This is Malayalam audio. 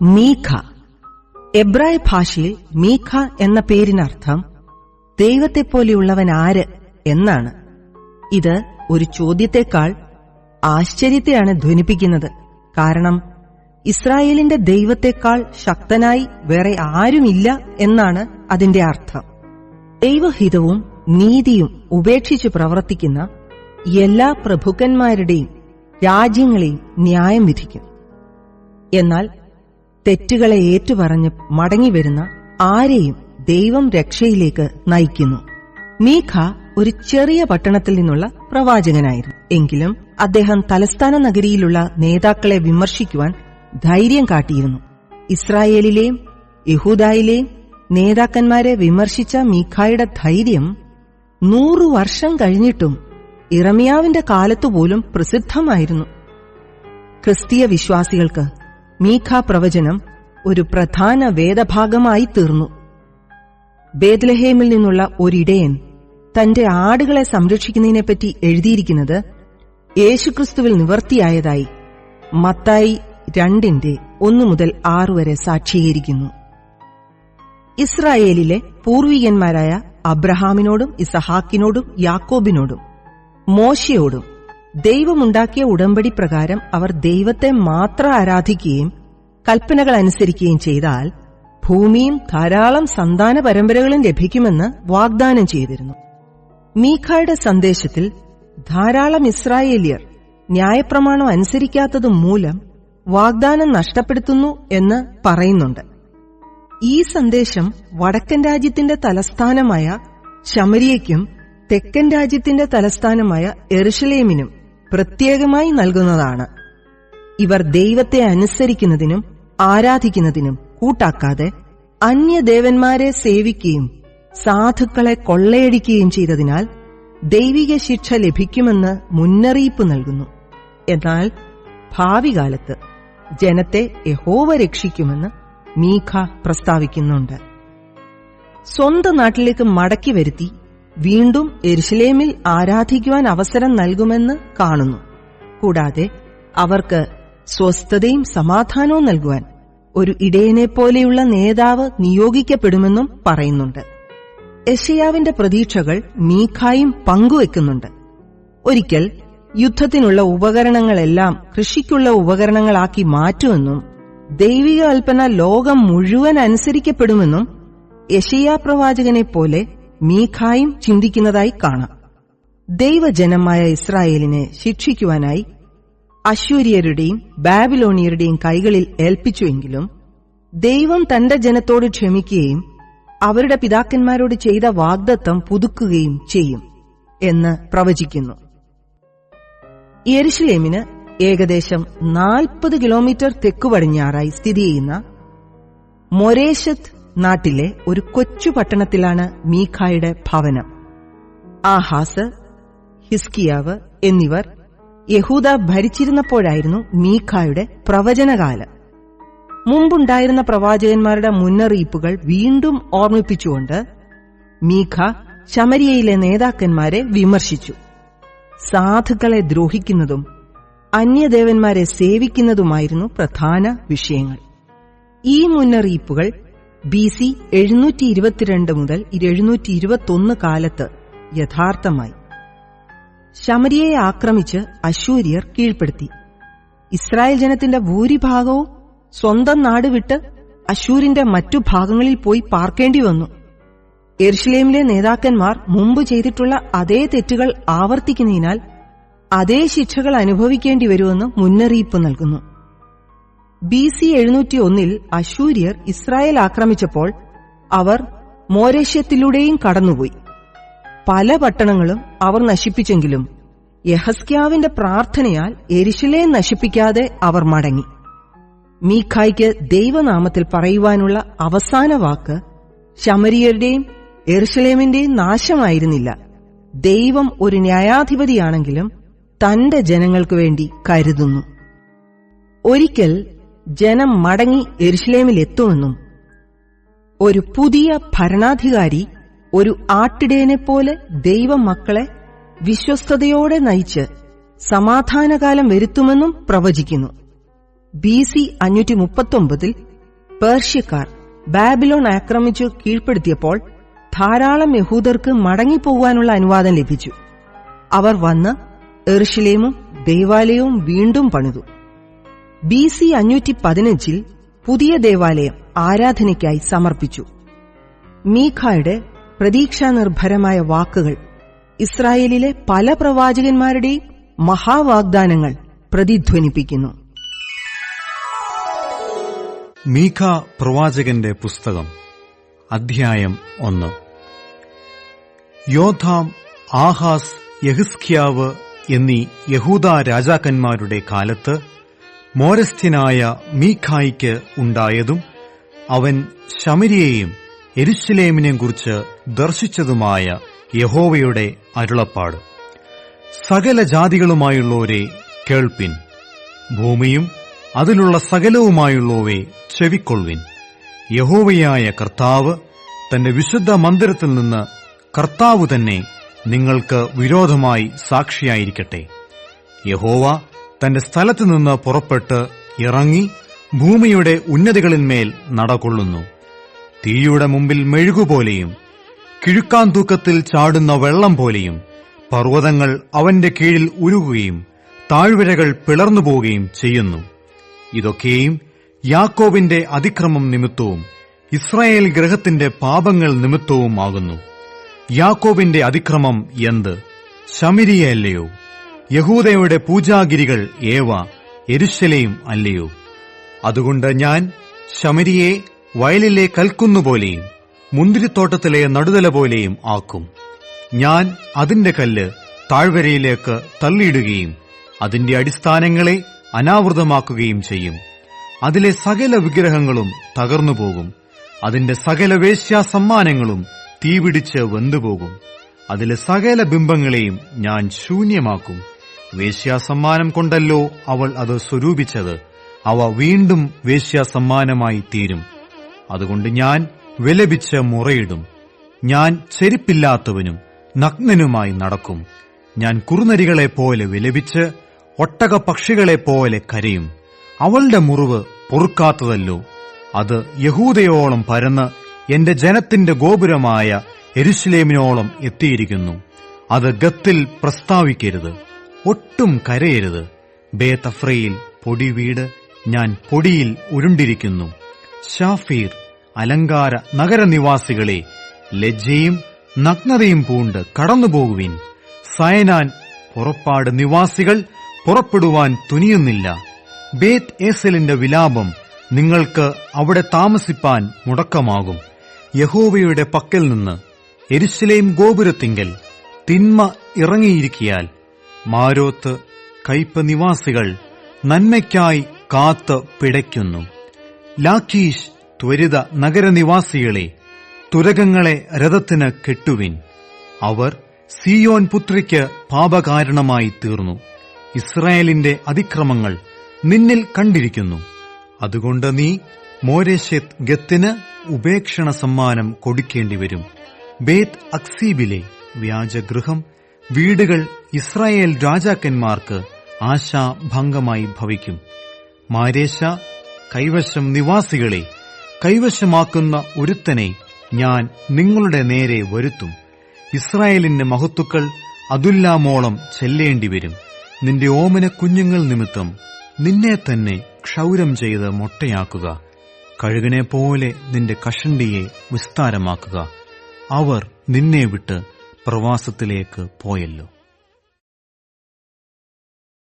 മീഖ. എബ്രായ ഭാഷയിൽ മീഖ എന്ന പേരിനർത്ഥം ദൈവത്തെപ്പോലെയുള്ളവൻ ആര് എന്നാണ്. ഇത് ഒരു ചോദ്യത്തെക്കാൾ ആശ്ചര്യത്തെയാണ് ധ്വനിപ്പിക്കുന്നത്. കാരണം ഇസ്രായേലിന്റെ ദൈവത്തെക്കാൾ ശക്തനായി വേറെ ആരുമില്ല എന്നാണ് അതിന്റെ അർത്ഥം. ദൈവഹിതവും നീതിയും ഉപേക്ഷിച്ച് പ്രവർത്തിക്കുന്ന എല്ലാ പ്രഭുക്കന്മാരുടെയും രാജ്യങ്ങളെയും ന്യായം വിധിക്കും. എന്നാൽ തെറ്റുകളെ ഏറ്റുപറഞ്ഞ് മടങ്ങിവരുന്ന ആരെയും ദൈവം രക്ഷയിലേക്ക് നയിക്കുന്നു. മീഖ ഒരു ചെറിയ പട്ടണത്തിൽ നിന്നുള്ള പ്രവാചകനായിരുന്നു. എങ്കിലും അദ്ദേഹം തലസ്ഥാന നഗരിയിലുള്ള നേതാക്കളെ വിമർശിക്കുവാൻ ധൈര്യം കാട്ടിയിരുന്നു. ഇസ്രായേലിലെയും യഹൂദായിലെയും നേതാക്കന്മാരെ വിമർശിച്ച മീഖായുടെ ധൈര്യം 100 വർഷം കഴിഞ്ഞിട്ടും ഇറമിയാവിന്റെ കാലത്തുപോലും പ്രസിദ്ധമായിരുന്നു. ക്രിസ്തീയ വിശ്വാസികൾക്ക് മീഖ പ്രവചനം ഒരു പ്രധാന വേദഭാഗമായി തീർന്നു. ബേത്ലഹേമിൽ നിന്നുള്ള ഒരിടയൻ തന്റെ ആടുകളെ സംരക്ഷിക്കുന്നതിനെപ്പറ്റി എഴുതിയിരിക്കുന്നത് യേശുക്രിസ്തുവിൽ നിവർത്തിയായതായി മത്തായി 2:1-6 വരെ സാക്ഷീകരിക്കുന്നു. ഇസ്രായേലിലെ പൂർവികന്മാരായ അബ്രഹാമിനോടും ഇസഹാക്കിനോടും യാക്കോബിനോടും മോശയോടും ദൈവമുണ്ടാക്കിയ ഉടമ്പടി പ്രകാരം അവർ ദൈവത്തെ മാത്രം ആരാധിക്കുകയും കൽപ്പനകൾ അനുസരിക്കുകയും ചെയ്താൽ ഭൂമിയും ധാരാളം സന്താന പരമ്പരകളും ലഭിക്കുമെന്ന് വാഗ്ദാനം ചെയ്തിരുന്നു. മീഖായുടെ സന്ദേശത്തിൽ ധാരാളം ഇസ്രായേലിയർ ന്യായപ്രമാണം അനുസരിക്കാത്തതു മൂലം വാഗ്ദാനം നഷ്ടപ്പെടുത്തുന്നു എന്ന് പറയുന്നുണ്ട്. ഈ സന്ദേശം വടക്കൻ രാജ്യത്തിന്റെ തലസ്ഥാനമായ ശമരിയയ്ക്കും തെക്കൻ രാജ്യത്തിന്റെ തലസ്ഥാനമായ യെരുശലേമിനും പ്രത്യേകമായി നൽകുന്നതാണ്. ഇവർ ദൈവത്തെ അനുസരിക്കുന്നതിനും ആരാധിക്കുന്നതിനും കൂട്ടാക്കാതെ അന്യദേവന്മാരെ സേവിക്കുകയും സാധുക്കളെ കൊള്ളയടിക്കുകയും ചെയ്തതിനാൽ ദൈവിക ശിക്ഷ ലഭിക്കുമെന്ന് മുന്നറിയിപ്പ് നൽകുന്നു. എന്നാൽ ഭാവികാലത്ത് ജനത്തെ യഹോവ രക്ഷിക്കുമെന്ന് മീഖ പ്രസ്താവിക്കുന്നുണ്ട്. സ്വന്തം നാട്ടിലേക്ക് മടക്കി വരുത്തി വീണ്ടും യെരുശലേമിൽ ആരാധിക്കുവാൻ അവസരം നൽകുമെന്ന് കാണുന്നു. കൂടാതെ അവർക്ക് സ്വസ്ഥതയും സമാധാനവും നൽകുവാൻ ഒരു ഇടയനെപ്പോലെയുള്ള നേതാവ് നിയോഗിക്കപ്പെടുമെന്നും പറയുന്നുണ്ട്. യെശയ്യാവിന്റെ പ്രതീക്ഷകൾ മീഖായും പങ്കുവെക്കുന്നുണ്ട്. ഒരിക്കൽ യുദ്ധത്തിനുള്ള ഉപകരണങ്ങളെല്ലാം കൃഷിക്കുള്ള ഉപകരണങ്ങളാക്കി മാറ്റുമെന്നും ദൈവിക കൽപ്പന ലോകം മുഴുവൻ അനുസരിക്കപ്പെടുമെന്നും യെശയ്യാ പ്രവാചകനെപ്പോലെ മീഖായും ചിന്തിക്കുന്നതായി കാണാം. ദൈവജനമായ ഇസ്രായേലിനെ ശിക്ഷിക്കുവാനായി അശ്ശൂര്യരുടെയും ബാബിലോണിയരുടെയും കൈകളിൽ ഏൽപ്പിച്ചുവെങ്കിലും ദൈവം തന്റെ ജനത്തോട് ക്ഷമിക്കുകയും അവരുടെ പിതാക്കന്മാരോട് ചെയ്ത വാഗ്ദത്തം പുതുക്കുകയും ചെയ്യും എന്ന് പ്രവചിക്കുന്നു. യെരുശലേമിന് ഏകദേശം 40 കിലോമീറ്റർ തെക്കുപടിഞ്ഞാറായി സ്ഥിതി ചെയ്യുന്ന മൊരേശത്ത് നാട്ടിലെ ഒരു കൊച്ചു പട്ടണത്തിലാണ് മീഖായുടെ ഭവനം. ആഹാസ്, ഹിസ്കിയാവ് എന്നിവർ യഹൂദ ഭരിച്ചിരുന്നപ്പോഴായിരുന്നു മീഖായുടെ പ്രവചനകാലം. മുമ്പുണ്ടായിരുന്ന പ്രവാചകന്മാരുടെ മുന്നറിയിപ്പുകൾ വീണ്ടും ഓർമ്മിപ്പിച്ചുകൊണ്ട് മീഖ ശമരിയയിലെ നേതാക്കന്മാരെ വിമർശിച്ചു. സാധുക്കളെ ദ്രോഹിക്കുന്നതും അന്യദേവന്മാരെ സേവിക്കുന്നതുമായിരുന്നു പ്രധാന വിഷയങ്ങൾ. ഈ മുന്നറിയിപ്പുകൾ BC 722 മുതൽ 721 കാലത്ത് യഥാർത്ഥമായി. ശമരിയയെ ആക്രമിച്ച് അശ്ശൂര്യർ കീഴ്പ്പെടുത്തി. ഇസ്രായേൽ ജനത്തിന്റെ ഭൂരിഭാഗവും സ്വന്തം നാട് വിട്ട് അശ്ശൂരിന്റെ മറ്റു ഭാഗങ്ങളിൽ പോയി പാർക്കേണ്ടി വന്നു. യെരുശലേമിലെ നേതാക്കന്മാർ മുമ്പ് ചെയ്തിട്ടുള്ള അതേ തെറ്റുകൾ ആവർത്തിക്കുന്നതിനാൽ അതേ ശിക്ഷകൾ അനുഭവിക്കേണ്ടി വരുമെന്ന് മുന്നറിയിപ്പ് നൽകുന്നു. BC 701 അശ്ശൂര്യർ ഇസ്രായേൽ ആക്രമിച്ചപ്പോൾ അവർ മോരേശ്യത്തിലൂടെയും കടന്നുപോയി. പല പട്ടണങ്ങളും അവർ നശിപ്പിച്ചെങ്കിലും യെഹസ്ക്യാവിന്റെ പ്രാർത്ഥനയാൽ യെരുശലേം നശിപ്പിക്കാതെ അവർ മടങ്ങി. മീഖായ്ക്ക് ദൈവനാമത്തിൽ പറയുവാനുള്ള അവസാന വാക്ക് ശമരിയരുടെയും യെരുശലേമിന്റെയും നാശമായിരുന്നില്ല. ദൈവം ഒരു ന്യായാധിപതിയാണെങ്കിലും തന്റെ ജനങ്ങൾക്കു വേണ്ടി കരുതുന്നു. ഒരിക്കൽ ജനം മടങ്ങി യെരുശലേമിലെത്തുമെന്നും ഒരു പുതിയ ഭരണാധികാരി ഒരു ആട്ടിടയനെപ്പോലെ ദൈവമക്കളെ വിശ്വസ്തയോടെ നയിച്ച് സമാധാനകാലം വരുത്തുമെന്നും പ്രവചിക്കുന്നു. BC 539 പേർഷ്യക്കാർ ബാബിലോൺ ആക്രമിച്ചു കീഴ്പ്പെടുത്തിയപ്പോൾ ധാരാളം യഹൂദർക്ക് മടങ്ങിപ്പോകാനുള്ള അനുവാദം ലഭിച്ചു. അവർ വന്ന് യെരുശലേമും ദേവാലയവും വീണ്ടും പണിതു. BC 515 പുതിയ ദേവാലയം ആരാധനയ്ക്കായി സമർപ്പിച്ചു. മീഖായുടെ പ്രതീക്ഷാനിർഭരമായ വാക്കുകൾ ഇസ്രായേലിലെ പല പ്രവാചകന്മാരുടെയും മഹാവാഗ്ദാനങ്ങൾ പ്രതിധ്വനിപ്പിക്കുന്നു. മീഖ പ്രവാചകന്റെ പുസ്തകം അധ്യായം 1. യോഥാം, ആഹാസ്, യെഹിസ്കിയാവ് എന്നീ യഹൂദാ രാജാക്കന്മാരുടെ കാലത്ത് മോരസ്ഥ്യനായ മീഖായിക്ക് ഉണ്ടായതും അവൻ ശമര്യയെയും യെരുശലേമിനെയും കുറിച്ച് ദർശിച്ചതുമായ യഹോവയുടെ അരുളപ്പാട്. സകല ജാതികളുമായുള്ളവരെ കേൾപ്പിൻ, ഭൂമിയും അതിലുള്ള സകലവുമായുള്ളവരെ ചെവിക്കൊള്ളുവിൻ. യഹോവയായ കർത്താവ് തന്റെ വിശുദ്ധ മന്ദിരത്തിൽ നിന്ന് കർത്താവ് തന്നെ നിങ്ങൾക്ക് വിരോധമായി സാക്ഷിയായിരിക്കട്ടെ. യഹോവ തന്റെ സ്ഥലത്തുനിന്ന് പുറപ്പെട്ട് ഇറങ്ങി ഭൂമിയുടെ ഉന്നതികളിന്മേൽ നടകൊള്ളുന്നു. തീയുടെ മുമ്പിൽ മെഴുകുപോലെയും കിഴുക്കാൻ തൂക്കത്തിൽ ചാടുന്ന വെള്ളം പോലെയും പർവ്വതങ്ങൾ അവന്റെ കീഴിൽ ഉരുകുകയും താഴ്വരകൾ പിളർന്നുപോവുകയും ചെയ്യുന്നു. ഇതൊക്കെയും യാക്കോബിന്റെ അതിക്രമം നിമിത്തവും ഇസ്രായേൽ ഗൃഹത്തിന്റെ പാപങ്ങൾ നിമിത്തവുമാകുന്നു. യാക്കോബിന്റെ അതിക്രമം എന്ത്? ശമര്യയല്ലയോ? യഹൂദയുടെ പൂജാഗിരികൾ ഏവ യെരുശലേം അല്ലയോ? അതുകൊണ്ട് ഞാൻ ശമര്യയെ വയലിലെ കൽക്കുന്നുപോലെയും മുന്തിരിത്തോട്ടത്തിലെ നടുതല പോലെയും ആക്കും. ഞാൻ അതിന്റെ കല്ല് താഴ്വരയിലേക്ക് തള്ളിയിടുകയും അതിന്റെ അടിസ്ഥാനങ്ങളെ അനാവൃതമാക്കുകയും ചെയ്യും. അതിലെ സകല വിഗ്രഹങ്ങളും തകർന്നുപോകും. അതിന്റെ സകല വേശ്യാസമ്മാനങ്ങളും തീപിടിച്ച് വെന്തുപോകും. അതിലെ സകല ബിംബങ്ങളെയും ഞാൻ ശൂന്യമാക്കും. വേശ്യാസമ്മാനം കൊണ്ടല്ലോ അവൾ അത് സ്വരൂപിച്ചത്. അവ വീണ്ടും വേശ്യാസമ്മാനമായി തീരും. അതുകൊണ്ട് ഞാൻ വിലപിച്ച് മുറയിടും. ഞാൻ ചെരുപ്പില്ലാത്തവനും നഗ്നനുമായി നടക്കും. ഞാൻ കുറുനരികളെപ്പോലെ വിലപിച്ച് ഒട്ടകപക്ഷികളെപ്പോലെ കരയും. അവളുടെ മുറിവ് പൊറുക്കാത്തതല്ലോ. അത് യഹൂദയോളം പരന്ന് എന്റെ ജനത്തിന്റെ ഗോപുരമായ യെരുശലേമിനോളം എത്തിയിരിക്കുന്നു. അത് ഗത്തിൽ പ്രസ്താവിക്കരുത്, ഒട്ടും കരയരുത്. ബേതഫ്രയിൽ പൊടി വീട് ഞാൻ പൊടിയിൽ ഉരുണ്ടിരിക്കുന്നു. ശാഫീർ അലങ്കാര നഗരനിവാസികളെ, ലജ്ജയും നഗ്നതയും പൂണ്ട് കടന്നുപോകുവിൻ. സയനാൻ പുറപ്പാട് നിവാസികൾ പുറപ്പെടുവാൻ തുനിയുന്നില്ല. ബേത് ഏസലിന്റെ വിലാപം നിങ്ങൾക്ക് അവിടെ താമസിപ്പാൻ മുടക്കമാകും. യഹോവയുടെ പക്കൽ നിന്ന് യെരുശലേം ഗോപുരത്തിങ്കൽ തിന്മ ഇറങ്ങിയിരിക്കിയാൽ മാരോത്ത് കയ്പ് നിവാസികൾ നന്മയ്ക്കായി കാത്ത് പിടയ്ക്കുന്നു. ലാഖീഷ് ത്വരിത നഗരനിവാസികളെ, തുരകങ്ങളെ രഥത്തിന് കെട്ടുവിൻ. അവർ സീയോൻ പുത്രിക്ക് പാപകാരണമായി തീർന്നു. ഇസ്രായേലിന്റെ അതിക്രമങ്ങൾ നിന്നിൽ കണ്ടിരിക്കുന്നു. അതുകൊണ്ട് നീ മോരേശെത്ത് ഗത്തിന് ഉപേക്ഷണ സമ്മാനം കൊടുക്കേണ്ടിവരും. ബേത് അക്സീബിലെ വ്യാജഗൃഹം വീടുകൾ ഇസ്രായേൽ രാജാക്കന്മാർക്ക് ആശാഭംഗമായി ഭവിക്കും. മാരേശ കൈവശം നിവാസികളെ, കൈവശമാക്കുന്ന ഒരുത്തനെ ഞാൻ നിങ്ങളുടെ നേരെ വരുത്തും. ഇസ്രായേലിന്റെ മഹത്തുക്കൾ അതുല്ലാമോളം ചെല്ലേണ്ടിവരും. നിന്റെ ഓമന കുഞ്ഞുങ്ങൾ നിമിത്തം നിന്നെ തന്നെ ക്ഷൗരം ചെയ്ത് മൊട്ടയാക്കുക. കഴുകനെ പോലെ നിന്റെ കഷണ്ടിയെ വിസ്താരമാക്കുക. അവർ നിന്നെ വിട്ട് പ്രവാസത്തിലേക്ക് പോയല്ലോ.